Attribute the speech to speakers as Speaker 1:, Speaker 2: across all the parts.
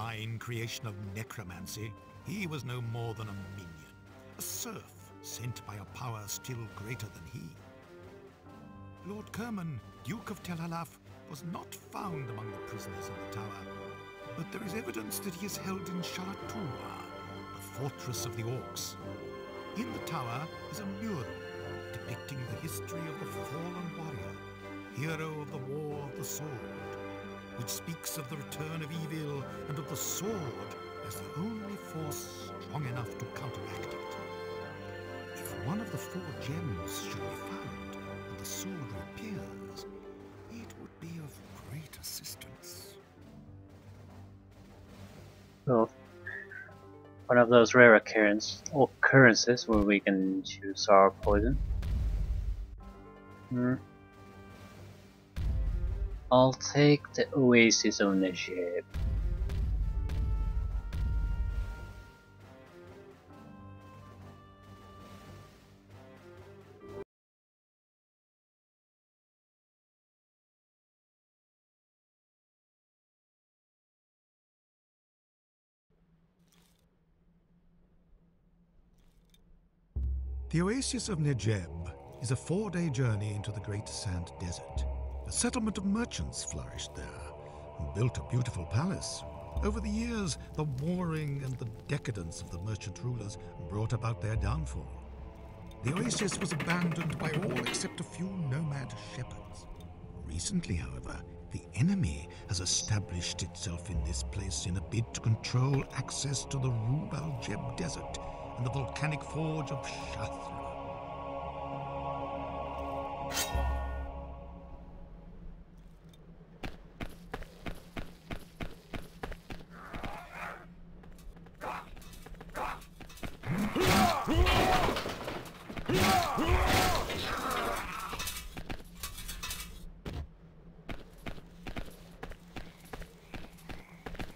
Speaker 1: malign creation of necromancy, he was no more than a minion, a serf sent by a power still greater than he. Lord Kerman, Duke of Tel Halaf, was not found among the prisoners in the tower, but there is evidence that he is held in Shalatua, the fortress of the Orcs. In the tower is a mural depicting the history of the fallen warrior, hero of the War of the Sword, which speaks of the return of evil and of the sword as the only force strong enough to counteract it. If one of the 4 gems should be found and the sword reappears, it would be of great assistance.
Speaker 2: Well, one of those rare occurrences where we can choose our poison. I'll take the Oasis of Nejeb.
Speaker 1: The Oasis of Nejeb is a 4-day journey into the Great Sand Desert. A settlement of merchants flourished there and built a beautiful palace. Over the years, the warring and the decadence of the merchant rulers brought about their downfall. The oasis was abandoned by all except a few nomad shepherds. Recently, however, the enemy has established itself in this place in a bid to control access to the Rub al-Jeb Desert and the volcanic forge of Shathra.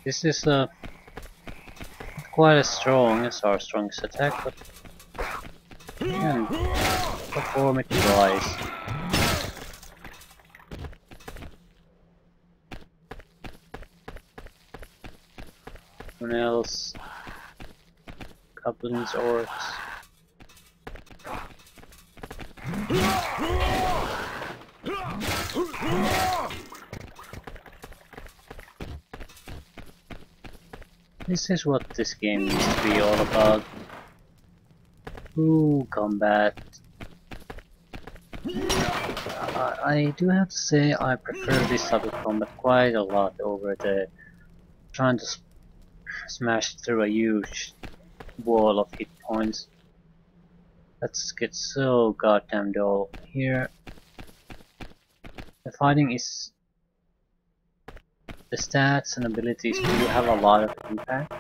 Speaker 2: This is quite as strong as our strongest attack, but we can perform it twice. Someone else, goblins, orcs. This is what this game needs to be all about. Ooh, combat. I do have to say I prefer this type of combat quite a lot over the trying to smash through a huge wall of hit points. That gets so goddamn dull. Here, the fighting is... The stats and abilities do have a lot of impact,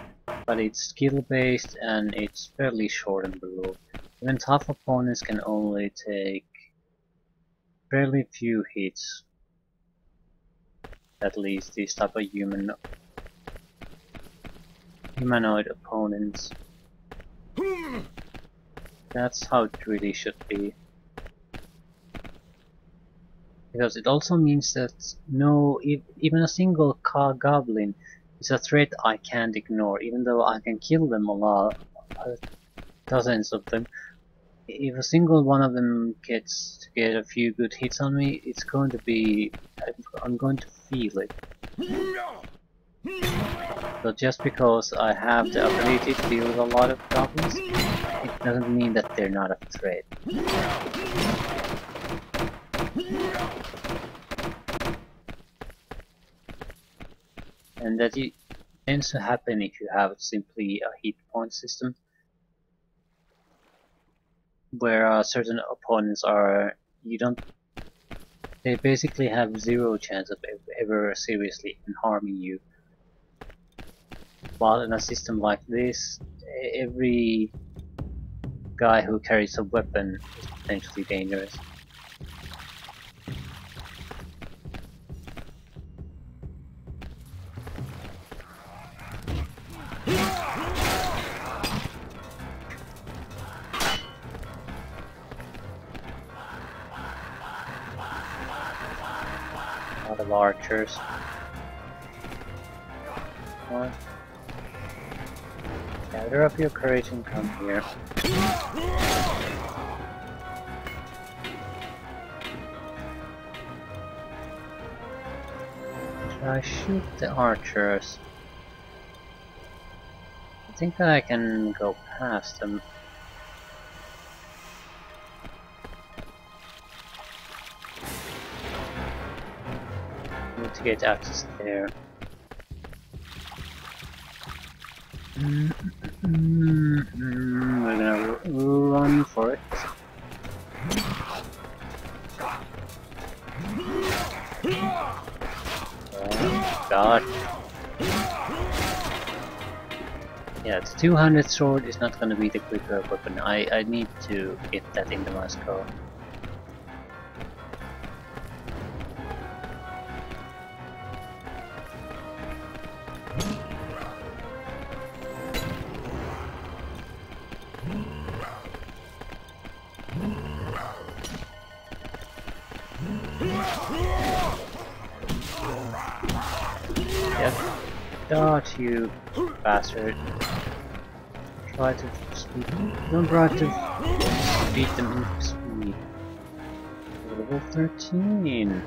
Speaker 2: but it's skill based and it's fairly short and brutal. Even tough opponents can only take fairly few hits. At least these type of humanoid opponents. That's how it really should be. Because it also means that even a single goblin is a threat I can't ignore, even though I can kill them a lot, dozens of them. If a single one of them gets to get a few good hits on me, it's going to be... I'm going to feel it. But just because I have the ability to deal with a lot of goblins, it doesn't mean that they're not a threat. And that it tends to happen if you have simply a hit point system, where certain opponents are, they basically have zero chance of ever seriously harming you. While in a system like this, every guy who carries a weapon is potentially dangerous. A lot of archers. What? Gather up your courage and come here. Should I shoot the archers? I think I can go past them. Need to get access there. We're gonna run for it. Oh god. Yeah, the two-handed sword is not gonna be the quicker weapon. I need to get that into my skull. Yep. Dodge, you bastard. Try to speed. Don't try to beat them in speed. Level 13.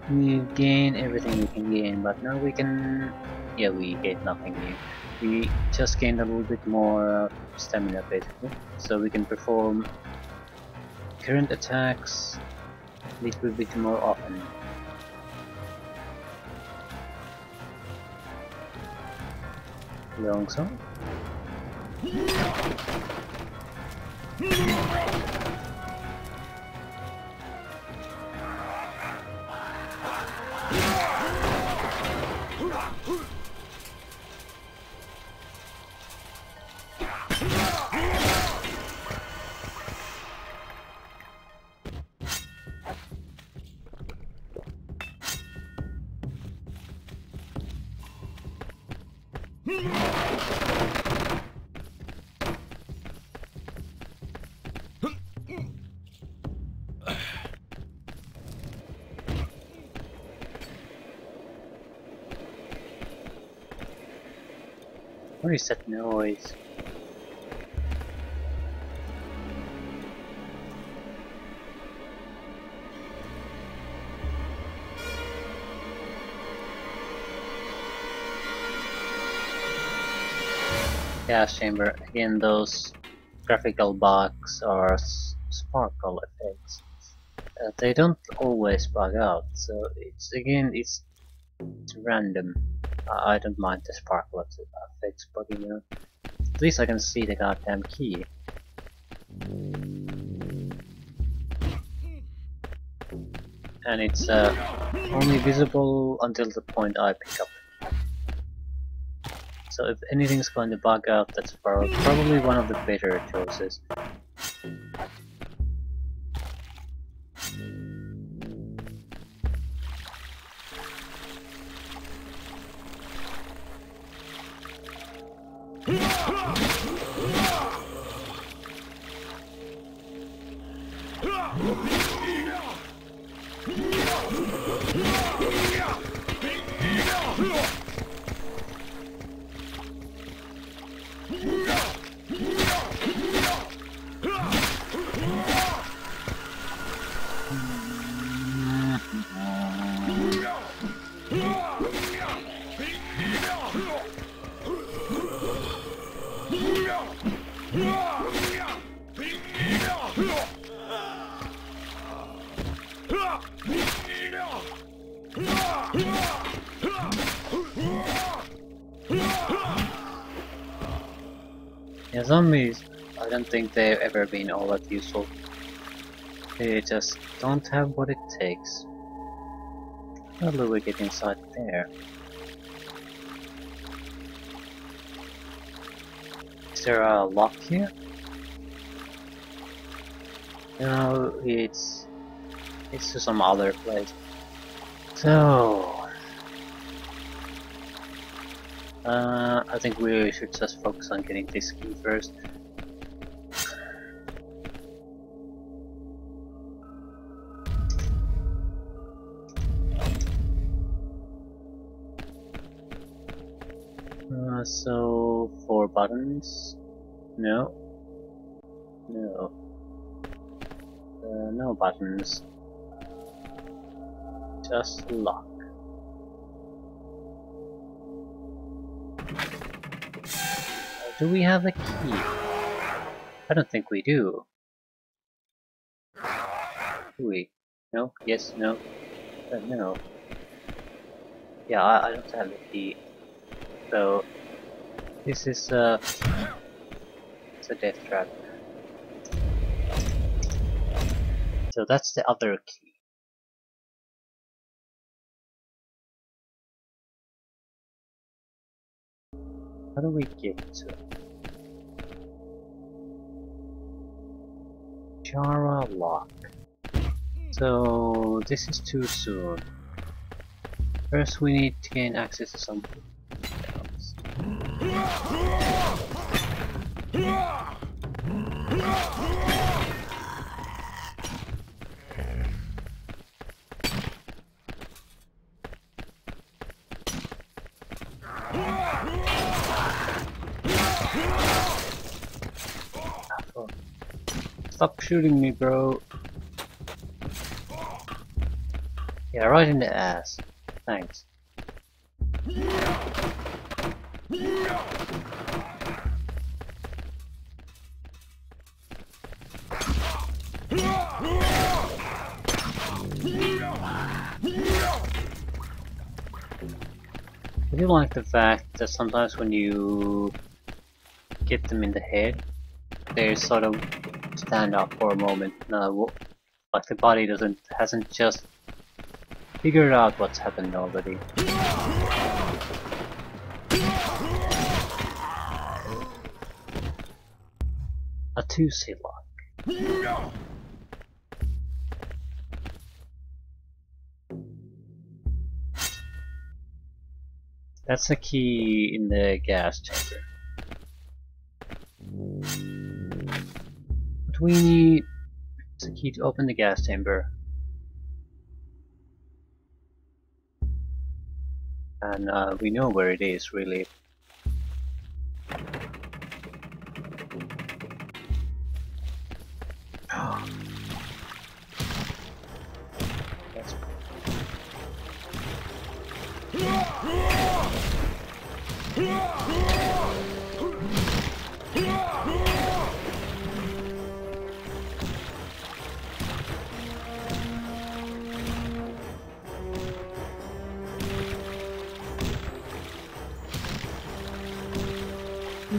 Speaker 2: We gain everything we can gain, but now we can. Yeah, we gained nothing new. We just gained a little bit more stamina basically, so we can perform current attacks a little bit more often. Long song. What is that noise? Gas chamber. Again, those graphical bugs or sparkle effects. They don't always bug out, so it's random. I don't mind the sparkle effects bugging out. At least I can see the goddamn key. And it's only visible until the point I pick up. So if anything's going to bug out, that's probably one of the better choices. Yeah, zombies, I don't think they've ever been all that useful. They just don't have what it takes. How do we get inside there? Is there a lock here? No, it's to some other place. So I think we should just focus on getting this key first. So 4 buttons. No. No. No buttons. Just lock. Do we have a key? I don't think we do. Do we? No? Yes? No? No. Yeah, I don't have the key. So this is it's a death trap. So that's the other key. How do we get to it? Jara lock. So this is too soon. First we need to gain access to something else. Stop shooting me, bro. Yeah, right in the ass. Thanks. I do like the fact that sometimes when you get them in the head, they sort of stand up for a moment. Like the body hasn't just figured out what's happened already. A 2C lock. That's a key in the gas chamber. What we need is a key to open the gas chamber. And we know where it is, really. That's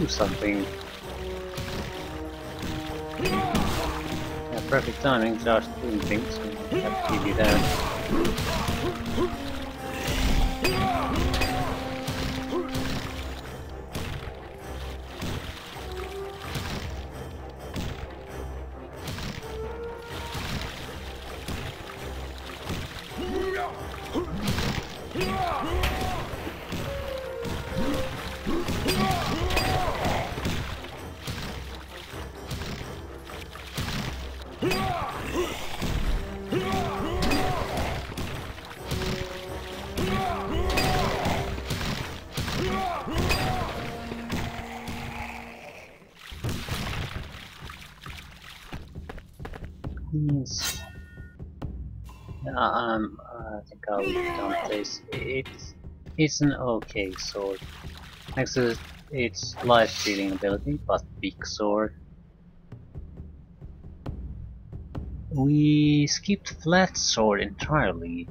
Speaker 2: do something. Yeah, perfect timing, Josh doing things, so I have to give you that. Yes. I think I'll dump this. It's an okay sword. Next to its life-stealing ability, but big sword. We skipped flat sword entirely.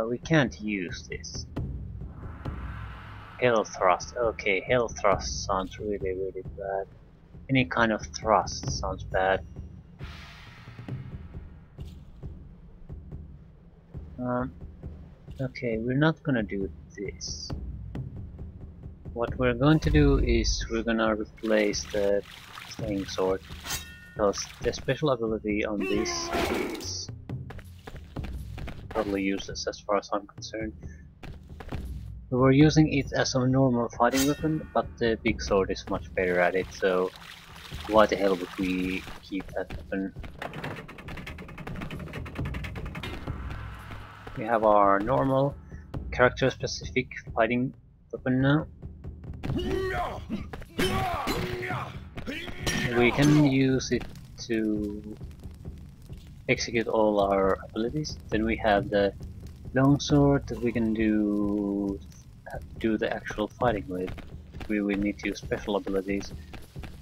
Speaker 2: We can't use this. Hell thrust. Okay, hell thrust sounds really bad. Any kind of thrust sounds bad. Okay, we're not gonna do this. What we're going to do is we're gonna replace the slaying sword, because the special ability on this is totally useless as far as I'm concerned. We were using it as a normal fighting weapon, but the big sword is much better at it, so why the hell would we keep that weapon? We have our normal character-specific fighting weapon now. We can use it to execute all our abilities. Then we have the longsword that we can do the actual fighting with. We will need to use special abilities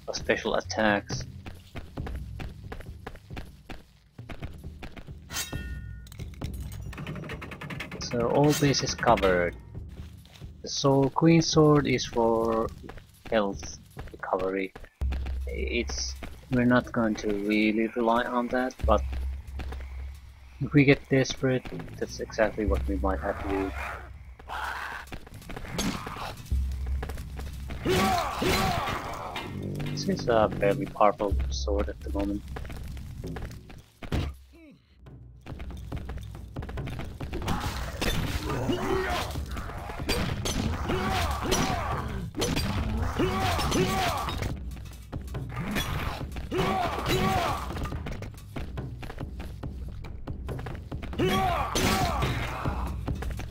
Speaker 2: or special attacks. So all this is covered. The Queen Sword is for health recovery. We're not going to really rely on that, but if we get desperate, that's exactly what we might have to do. This is a fairly powerful sword at the moment.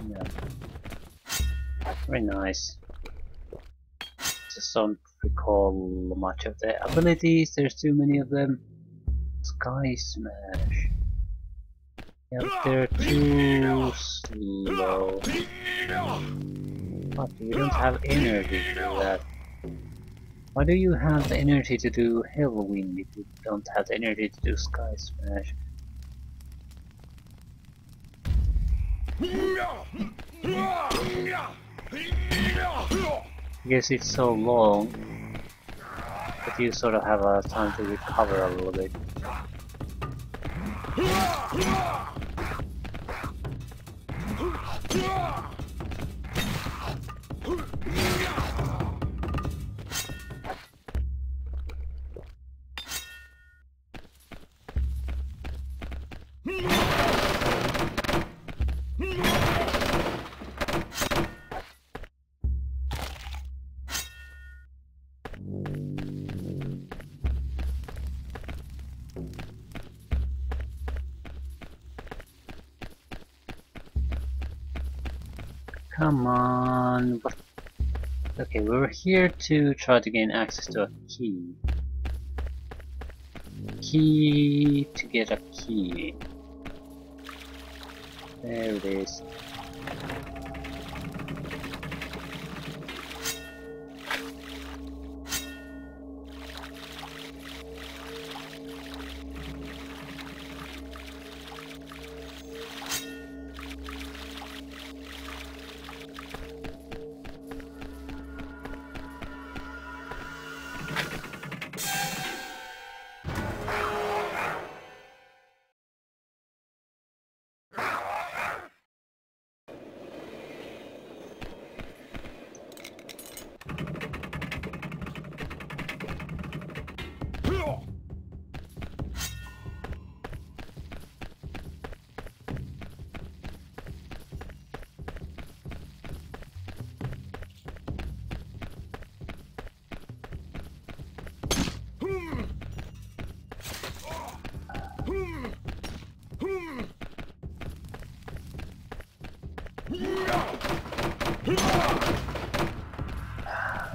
Speaker 2: Yeah. Very nice. Just don't recall much of the abilities, there's too many of them. Sky Smash. Yeah, but they're too slow. But we don't have energy for that. Why do you have the energy to do Hellwind if you don't have the energy to do Sky Smash? I guess it's so long that you sort of have a time to recover a little bit. Come on. Okay, we're here to try to gain access to a key. Key to get a key. There it is.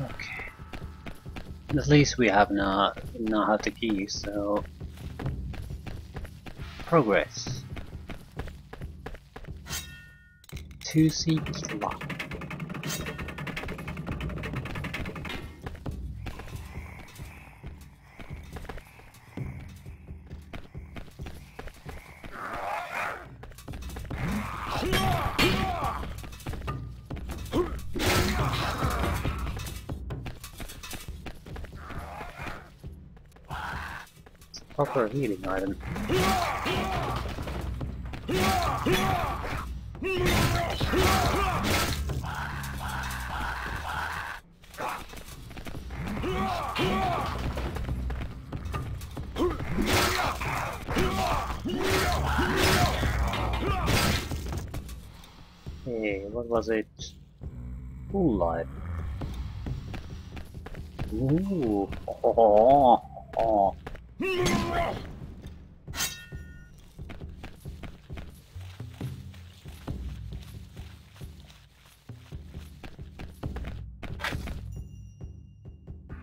Speaker 2: Okay. At least we have now have the key, so progress. To seek luck. Proper healing item. Hey, what was it? Full life. Ooh. Oh.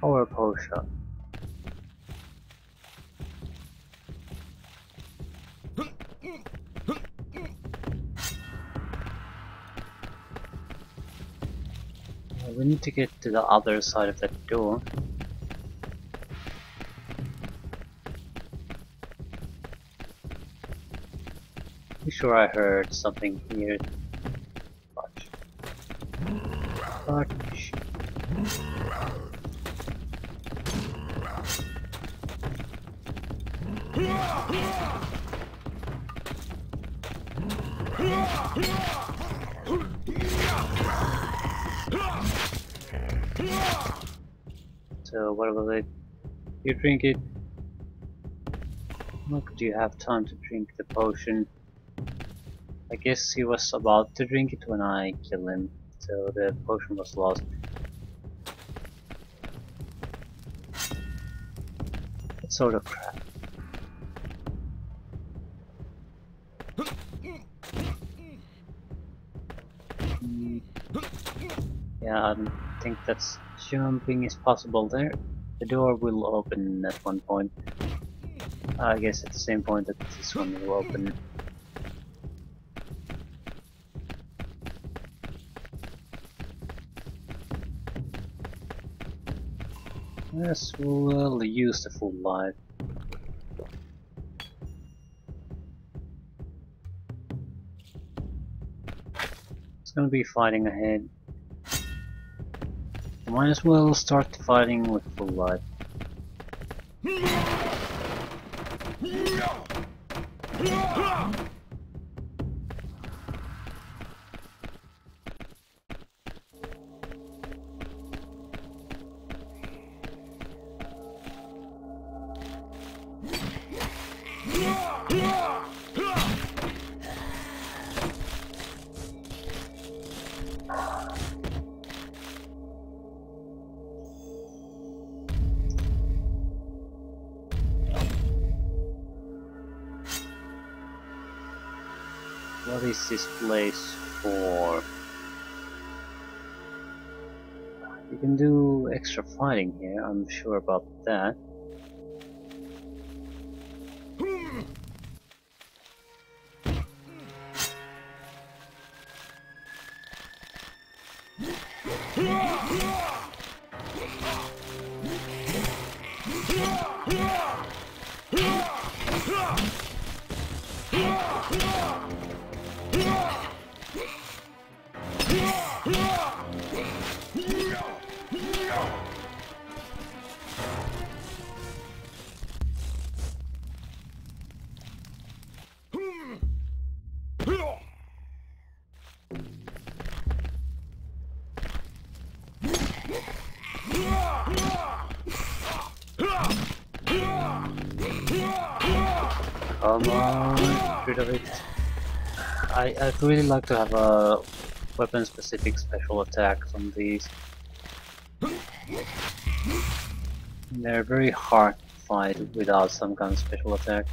Speaker 2: Power potion. We need to get to the other side of that door. Pretty sure I heard something here. Fudge. Fudge. So what will it? You drink it. How could you have time to drink the potion? I guess he was about to drink it when I killed him, so the potion was lost. What sort of crap? Yeah, I don't think that's jumping is possible there. The door will open at one point. I guess at the same point that this one will open. Yes, we'll use the full life. It's gonna be fighting ahead. Might as well start fighting with full life. What is this place for? You can do extra fighting here, I'm sure about that. Come on, get rid of it. I'd really like to have a weapon-specific special attack on these. They're very hard to fight without some kind of special attack.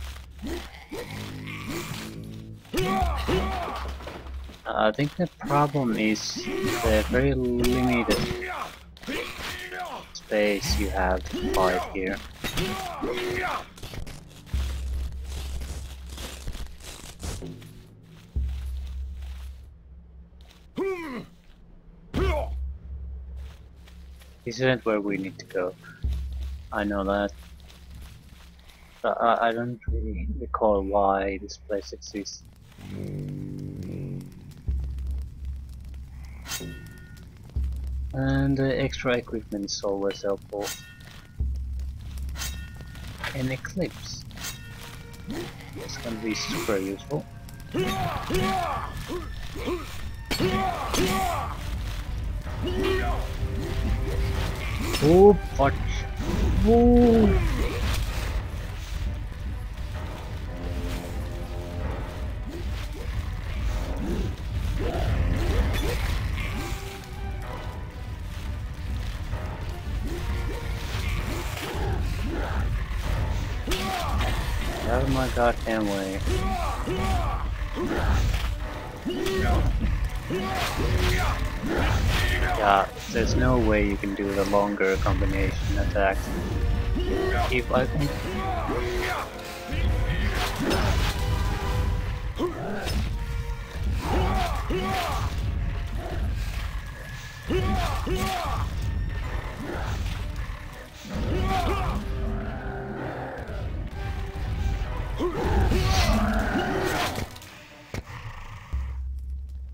Speaker 2: I think the problem is the very limited space you have to fight here. This isn't where we need to go. I know that. But I don't really recall why this place exists. And the extra equipment is always helpful. An eclipse. It's gonna be super useful. Oh, fudge! Oh. Out of my goddamn way. Yeah, there's no way you can do the longer combination attack. If I can...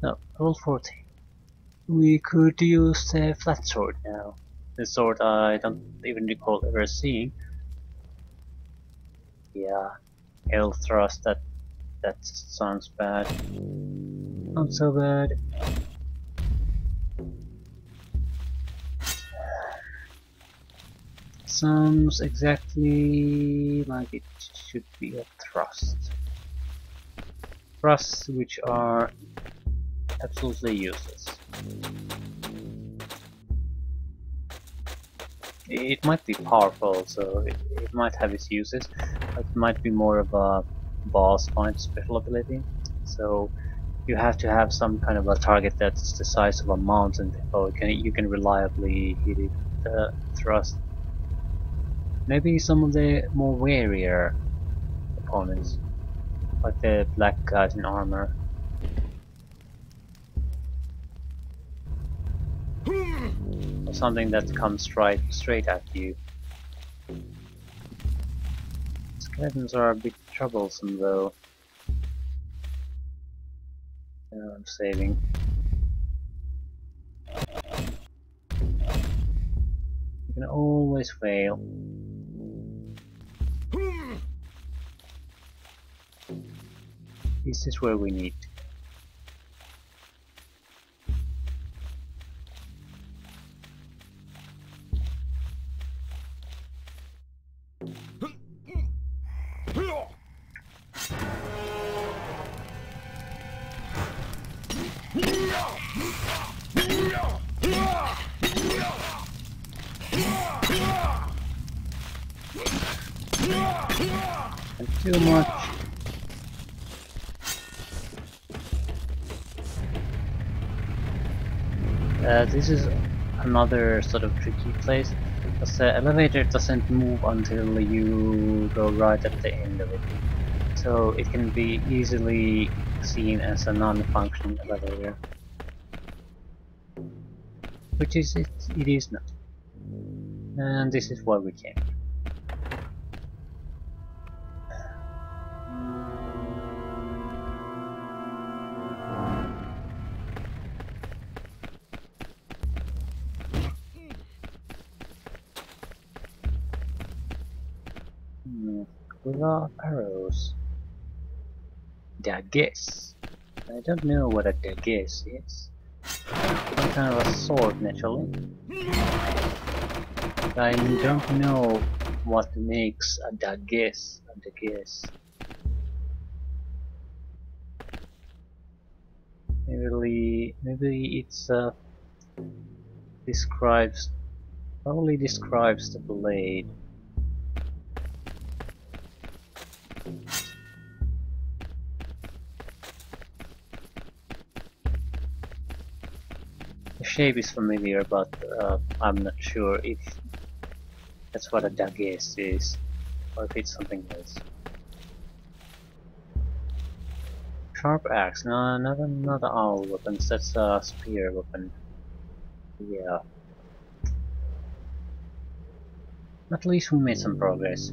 Speaker 2: No, level 40. We could use the flat sword now. The sword I don't even recall ever seeing. Yeah, Hell Thrust, that sounds bad. Not so bad. Sounds exactly like it should be a thrust. Thrusts which are absolutely useless. It might be powerful, so it might have its uses, but it might be more of a boss fight special ability. So you have to have some kind of a target that's the size of a mountain before you can reliably hit it with a thrust. Maybe some of the more warier opponents, like the black guys in armor. Or something that comes straight at you. Skeletons are a bit troublesome though. I'm saving. You can always fail. This is where we need to. And too much. This is another sort of tricky place, because the elevator doesn't move until you go right at the end of it. So it can be easily seen as a non-functioning elevator. Which is it is not. And this is why we came. Without arrows. Daggers. I don't know what a daggers is. Some kind of a sword, naturally. But I don't know what makes a daggers a daggers. Maybe it's probably describes the blade. The shape is familiar, but I'm not sure if that's what a daggers is, or if it's something else. Sharp axe, no, not another owl weapon, that's a spear weapon. Yeah. At least we made some progress.